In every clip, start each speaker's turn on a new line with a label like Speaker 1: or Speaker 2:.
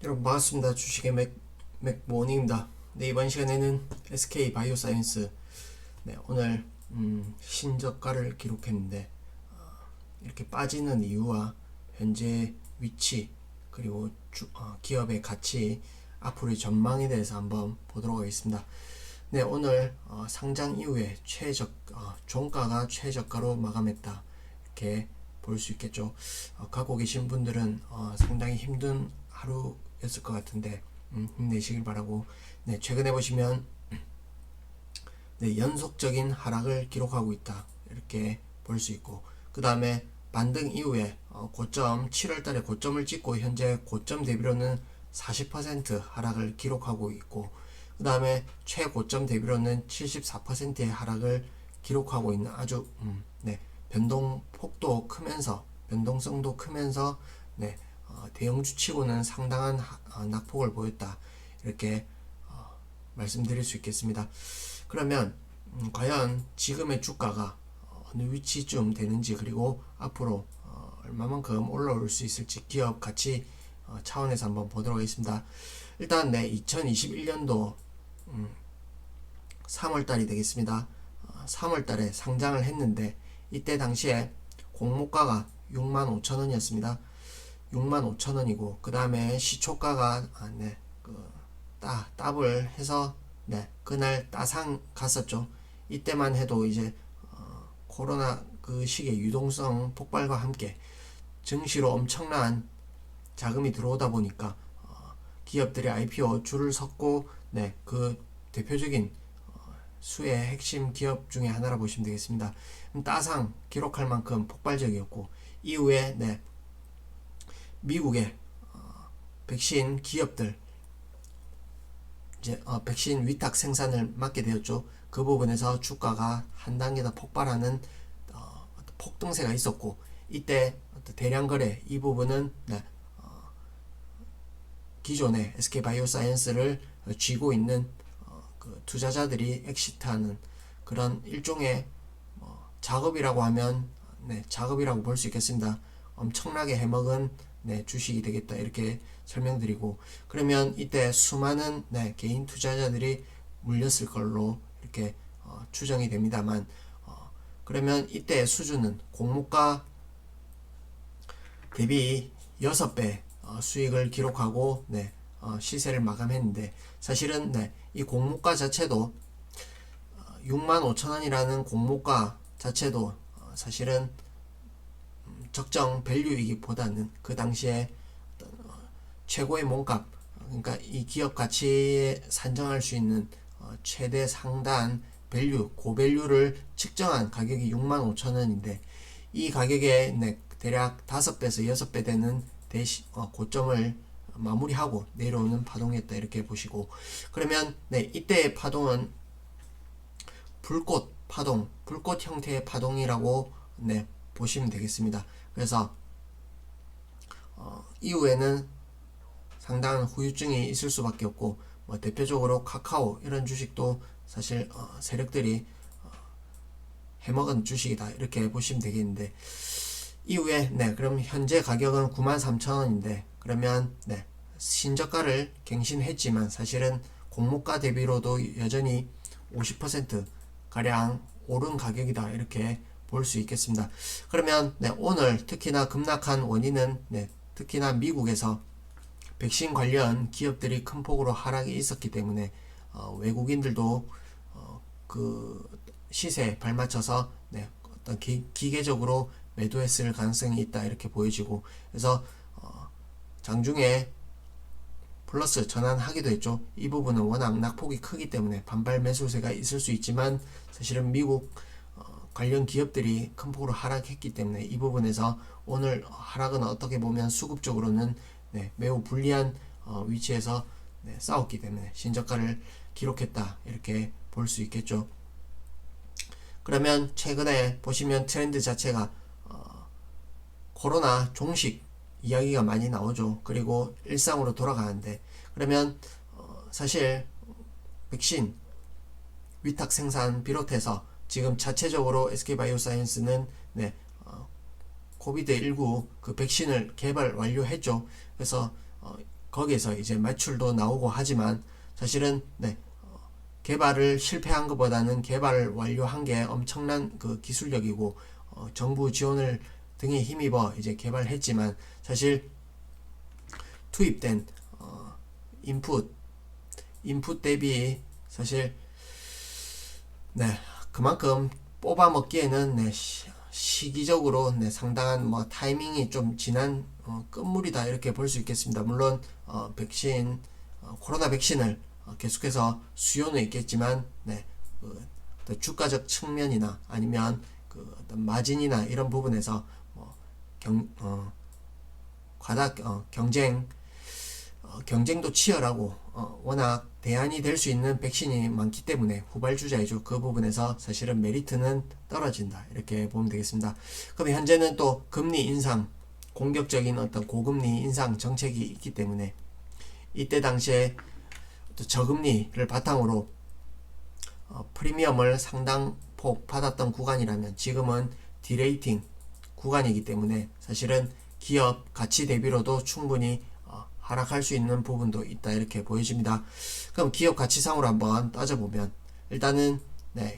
Speaker 1: 여러분 반갑습니다. 주식의 맥모닝입니다. 네, 이번 시간에는 SK 바이오사이언스 오늘 신저가를 기록했는데 이렇게 빠지는 이유와 현재 위치 그리고 기업의 가치 앞으로의 전망에 대해서 한번 보도록 하겠습니다. 네, 오늘 상장 이후에 종가가 최저가로 마감했다 이렇게 볼 수 있겠죠. 갖고 계신 분들은 상당히 힘든 하루였을 것 같은데 힘내시길 바라고. 네, 최근에 보시면 연속적인 하락을 기록하고 있다 이렇게 볼 수 있고, 그 다음에 반등 이후에 고점 7월달에 고점을 찍고 현재 고점 대비로는 40% 하락을 기록하고 있고, 그 다음에 최고점 대비로는 74%의 하락을 기록하고 있는 아주 변동폭도 크면서 변동성도 크면서 대형주치고는 상당한 낙폭을 보였다 이렇게 말씀드릴 수 있겠습니다. 그러면 과연 지금의 주가가 어느 위치쯤 되는지, 그리고 앞으로 얼마만큼 올라올 수 있을지 기업 가치 차원에서 한번 보도록 하겠습니다. 일단 2021년도 3월달이 되겠습니다. 3월달에 상장을 했는데 이때 당시에 공모가가 65,000원이었습니다. 65,000원이고 그 다음에 시초가가 따블 해서 그날 따상 갔었죠. 이때만 해도 이제 코로나 그 시기의 유동성 폭발과 함께 증시로 엄청난 자금이 들어오다 보니까 기업들이 IPO 줄을 섰고 그 대표적인 수의 핵심 기업 중에 하나라 보시면 되겠습니다. 따상 기록할 만큼 폭발적이었고, 이후에 미국의 백신 기업들 이제 백신 위탁 생산을 맡게 되었죠. 그 부분에서 주가가 한 단계 더 폭발하는 폭등세가 있었고, 이때 대량 거래 이 부분은 기존의 SK 바이오사이언스를 쥐고 있는 그 투자자들이 엑시트하는 그런 일종의 작업이라고 하면 작업이라고 볼 수 있겠습니다. 엄청나게 해먹은 주식이 되겠다 이렇게 설명드리고, 그러면 이때 수많은 개인 투자자들이 물렸을 걸로 이렇게 추정이 됩니다만, 그러면 이때 수준은 공모가 대비 6배 수익을 기록하고 시세를 마감했는데, 사실은 이 공모가 자체도 65,000원이라는 공모가 자체도 사실은 적정 밸류이기보다는 그 당시에 최고의 몸값, 그러니까 이 기업 가치에 산정할 수 있는 최대 상단 밸류, 고밸류를 측정한 가격이 65,000원인데 이 가격에 대략 5배에서 6배 되는 고점을 마무리하고 내려오는 파동이었다 이렇게 보시고, 그러면 이때의 파동은 불꽃 파동, 불꽃 형태의 파동이라고 보시면 되겠습니다. 그래서 이후에는 상당한 후유증이 있을 수밖에 없고, 대표적으로 카카오 이런 주식도 사실 세력들이 해먹은 주식이다 이렇게 보시면 되겠는데, 이후에 그럼 현재 가격은 93,000원인데 그러면 신저가를 갱신했지만 사실은 공모가 대비로도 여전히 50% 가량 오른 가격이다 이렇게 볼 수 있겠습니다. 그러면 오늘 특히나 급락한 원인은 특히나 미국에서 백신 관련 기업들이 큰 폭으로 하락이 있었기 때문에 외국인들도 그 시세에 발맞춰서 어떤 기계적으로 매도했을 가능성이 있다 이렇게 보여지고, 그래서 장중에 플러스 전환하기도 했죠. 이 부분은 워낙 낙폭이 크기 때문에 반발 매수세가 있을 수 있지만 사실은 미국 관련 기업들이 큰 폭으로 하락했기 때문에 이 부분에서 오늘 하락은 어떻게 보면 수급적으로는 매우 불리한 위치에서 싸웠기 때문에 신저가를 기록했다 이렇게 볼 수 있겠죠. 그러면 최근에 보시면 트렌드 자체가 코로나 종식 이야기가 많이 나오죠. 그리고 일상으로 돌아가는데, 그러면 사실 백신 위탁 생산 비롯해서 지금 자체적으로 SK바이오사이언스는 코비드19 그 백신을 개발 완료했죠. 그래서 거기에서 이제 매출도 나오고 하지만 사실은 개발을 실패한 것보다는 개발을 완료한 게 엄청난 그 기술력이고 정부 지원을 등에 힘입어 이제 개발했지만 사실 투입된 인풋 대비 사실 그만큼 뽑아 먹기에는 시기적으로 상당한 뭐 타이밍이 좀 지난 끝물이다 이렇게 볼 수 있겠습니다. 물론 백신 코로나 백신을 계속해서 수요는 있겠지만 그 주가적 측면이나 아니면 그 어떤 마진이나 이런 부분에서 경쟁도 치열하고 워낙 대안이 될 수 있는 백신이 많기 때문에 후발주자이죠. 그 부분에서 사실은 메리트는 떨어진다 이렇게 보면 되겠습니다. 그럼 현재는 또 금리 인상, 공격적인 어떤 고금리 인상 정책이 있기 때문에 이때 당시에 또 저금리를 바탕으로 프리미엄을 상당폭 받았던 구간이라면 지금은 디레이팅 구간이기 때문에 사실은 기업 가치 대비로도 충분히 하락할 수 있는 부분도 있다 이렇게 보여집니다. 그럼 기업 가치상으로 한번 따져보면 일단은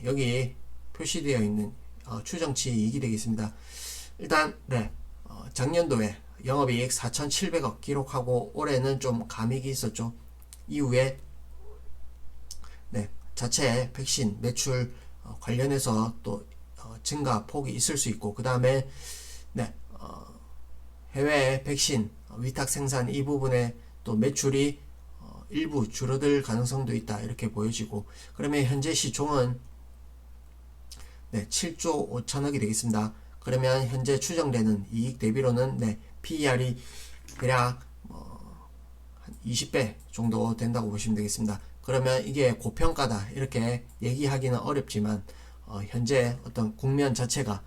Speaker 1: 여기 표시되어 있는 추정치 이익이 되겠습니다. 일단 작년도에 영업이익 4,700억 기록하고 올해는 좀 감익이 있었죠. 이후에 자체 백신 매출 관련해서 또 증가 폭이 있을 수 있고 그 다음에 해외 백신 위탁 생산 이 부분에 또 매출이 일부 줄어들 가능성도 있다 이렇게 보여지고 그러면 현재 시총은 7조 5천억이 되겠습니다. 그러면 현재 추정되는 이익 대비로는 PER이 대략 한 20배 정도 된다고 보시면 되겠습니다. 그러면 이게 고평가다 이렇게 얘기하기는 어렵지만 현재 어떤 국면 자체가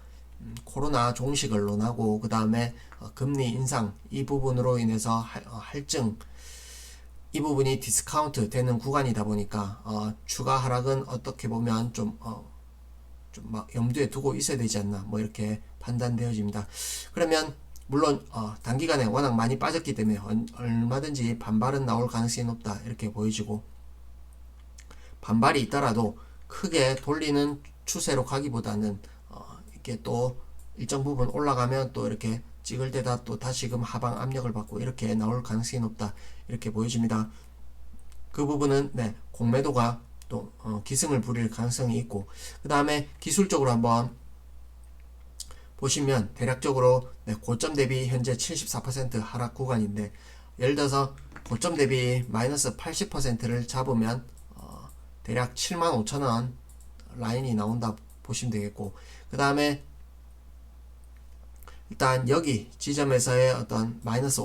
Speaker 1: 코로나 종식을 논하고 그 다음에 금리 인상 이 부분으로 인해서 할증 이 부분이 디스카운트 되는 구간이다 보니까 추가 하락은 어떻게 보면 좀 막 염두에 두고 있어야 되지 않나 뭐 이렇게 판단되어집니다. 그러면 물론 단기간에 워낙 많이 빠졌기 때문에 얼마든지 반발은 나올 가능성이 높다 이렇게 보여지고 반발이 있더라도 크게 돌리는 추세로 가기보다는 이렇게 또 일정 부분 올라가면 또 이렇게 찍을 때다 또 다시금 하방 압력을 받고 이렇게 나올 가능성이 높다 이렇게 보여집니다. 그 부분은 공매도가 또 기승을 부릴 가능성이 있고 그 다음에 기술적으로 한번 보시면 대략적으로 고점 대비 현재 74% 하락 구간인데 예를 들어서 고점 대비 마이너스 80%를 잡으면 대략 75,000원 라인이 나온다 보시면 되겠고 그 다음에 일단 여기 지점에서의 어떤 마이너스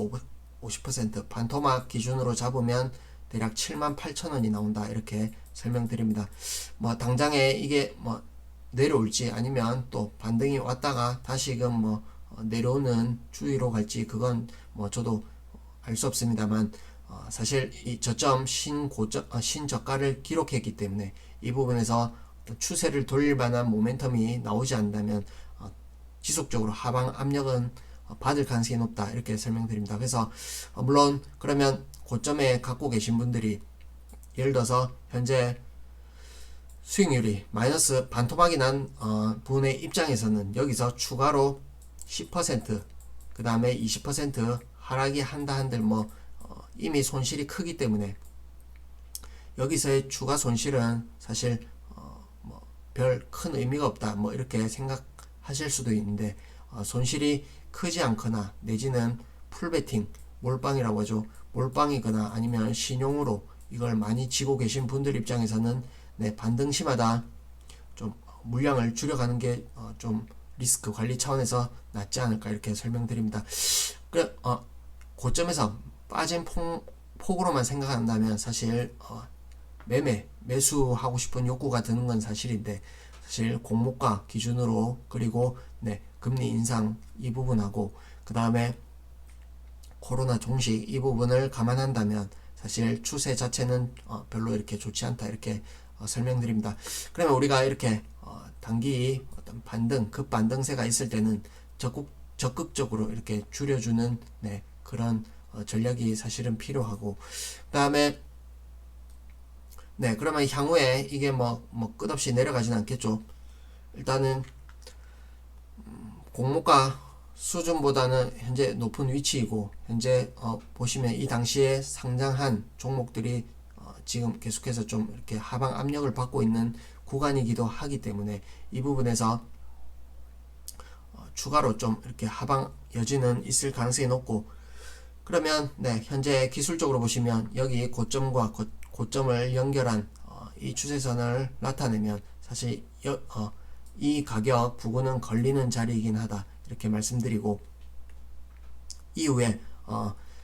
Speaker 1: 50% 반토막 기준으로 잡으면 대략 78,000원이 나온다 이렇게 설명드립니다. 뭐 당장에 이게 뭐 내려올지 아니면 또 반등이 왔다가 다시금 내려오는 추이로 갈지 그건 저도 알 수 없습니다만 사실 이 저점 신저가를 기록했기 때문에 이 부분에서 추세를 돌릴 만한 모멘텀이 나오지 않는다면 지속적으로 하방 압력은 받을 가능성이 높다 이렇게 설명드립니다. 그래서 물론 그러면 고점에 갖고 계신 분들이 예를 들어서 현재 수익률이 마이너스 반토막이 난 분의 입장에서는 여기서 추가로 10% 그 다음에 20% 하락이 한다 한들 이미 손실이 크기 때문에 여기서의 추가 손실은 사실 별 큰 의미가 없다 이렇게 생각하실 수도 있는데 손실이 크지 않거나 내지는 풀베팅 몰빵이라고 하죠. 몰빵이거나 아니면 신용으로 이걸 많이 지고 계신 분들 입장에서는 반등시마다 좀 물량을 줄여가는 게 좀 리스크 관리 차원에서 낫지 않을까 이렇게 설명드립니다. 그래 고점에서 빠진 폭으로만 생각한다면 사실 매수하고 싶은 욕구가 드는 건 사실인데 사실 공모가 기준으로 그리고 금리 인상 이 부분하고 그 다음에 코로나 종식 이 부분을 감안한다면 사실 추세 자체는 별로 이렇게 좋지 않다 이렇게 설명드립니다. 그러면 우리가 이렇게 단기 어떤 반등 급반등세가 있을 때는 적극적으로 이렇게 줄여주는 그런 전략이 사실은 필요하고, 그다음에 네, 그러면 향후에 이게 뭐 끝없이 내려가지는 않겠죠. 일단은 공모가 수준보다는 현재 높은 위치이고, 현재 보시면 이 당시에 상장한 종목들이 지금 계속해서 좀 이렇게 하방 압력을 받고 있는 구간이기도 하기 때문에 이 부분에서 추가로 좀 이렇게 하방 여지는 있을 가능성이 높고, 그러면 네, 현재 기술적으로 보시면 여기 고점과 고점을 연결한 이 추세선을 나타내면 사실 이 가격 부근은 걸리는 자리이긴 하다, 이렇게 말씀드리고, 이후에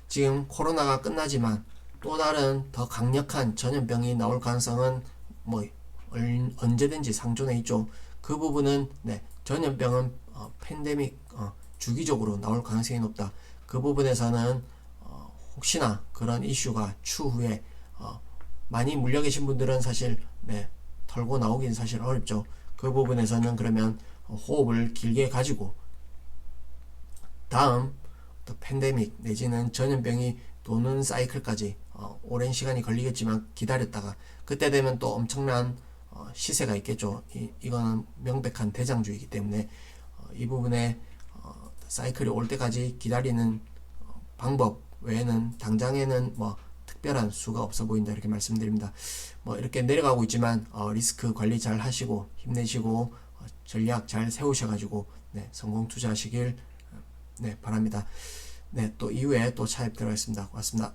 Speaker 1: 지금 코로나가 끝나지만 또 다른 더 강력한 전염병이 나올 가능성은 뭐 언제든지 상존해 있죠. 그 부분은 네, 전염병은 팬데믹 주기적으로 나올 가능성이 높다. 그 부분에서는 혹시나 그런 이슈가 추후에 많이 물려 계신 분들은 사실 네, 털고 나오긴 사실 어렵죠. 그 부분에서는 그러면 호흡을 길게 가지고 다음 또 팬데믹 내지는 전염병이 도는 사이클까지 오랜 시간이 걸리겠지만 기다렸다가 그때 되면 또 엄청난 시세가 있겠죠. 이거는 명백한 대장주이기 때문에 이 부분에 사이클이 올 때까지 기다리는 방법 외에는 당장에는 뭐 특별한 수가 없어 보인다, 이렇게 말씀드립니다. 뭐 이렇게 내려가고 있지만 리스크 관리 잘 하시고 힘내시고 전략 잘 세우셔가지고 네, 성공 투자하시길 네, 바랍니다. 네, 또 이후에 또 차입 들어가겠습니다. 고맙습니다.